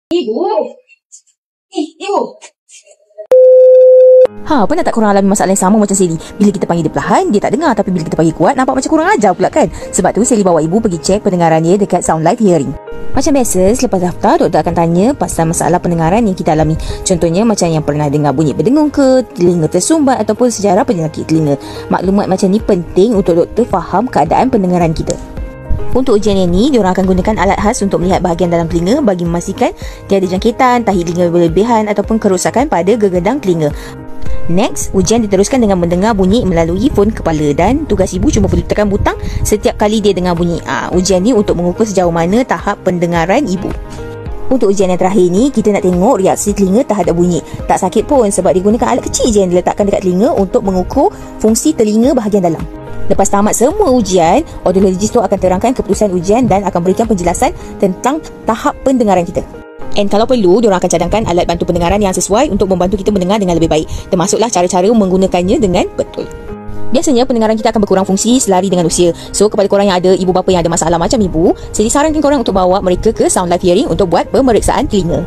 Ibu. Ibu. Pernah tak korang alami masalah yang sama macam Sally? Bila kita panggil dia perlahan, dia tak dengar. Tapi bila kita panggil kuat, nampak macam kurang ajar pula kan? Sebab tu Sally bawa ibu pergi cek pendengaran dia dekat Sound Life Hearing. Macam biasa, selepas daftar, doktor akan tanya pasal masalah pendengaran yang kita alami. Contohnya macam yang pernah dengar bunyi berdengung ke, telinga tersumbat ataupun sejarah penyakit telinga. Maklumat macam ni penting untuk doktor faham keadaan pendengaran kita. Untuk ujian yang ni, diorang akan gunakan alat khas untuk melihat bahagian dalam telinga bagi memastikan tiada jangkitan, tahi telinga berlebihan ataupun kerosakan pada gegendang telinga. Next, ujian diteruskan dengan mendengar bunyi melalui fon kepala dan tugas ibu cuma perlu tekan butang setiap kali dia dengar bunyi. Ujian ni untuk mengukur sejauh mana tahap pendengaran ibu. Untuk ujian yang terakhir ni, kita nak tengok reaksi telinga terhadap bunyi. Tak sakit pun sebab digunakan alat kecil je yang diletakkan dekat telinga untuk mengukur fungsi telinga bahagian dalam. Lepas tamat semua ujian, audiologist tu akan terangkan keputusan ujian dan akan berikan penjelasan tentang tahap pendengaran kita. And kalau perlu, diorang akan cadangkan alat bantu pendengaran yang sesuai untuk membantu kita mendengar dengan lebih baik. Termasuklah cara-cara menggunakannya dengan betul. Biasanya pendengaran kita akan berkurang fungsi selari dengan usia. So kepada korang yang ada ibu bapa yang ada masalah macam ibu, saya sarankan korang untuk bawa mereka ke Sound Life Hearing untuk buat pemeriksaan telinga.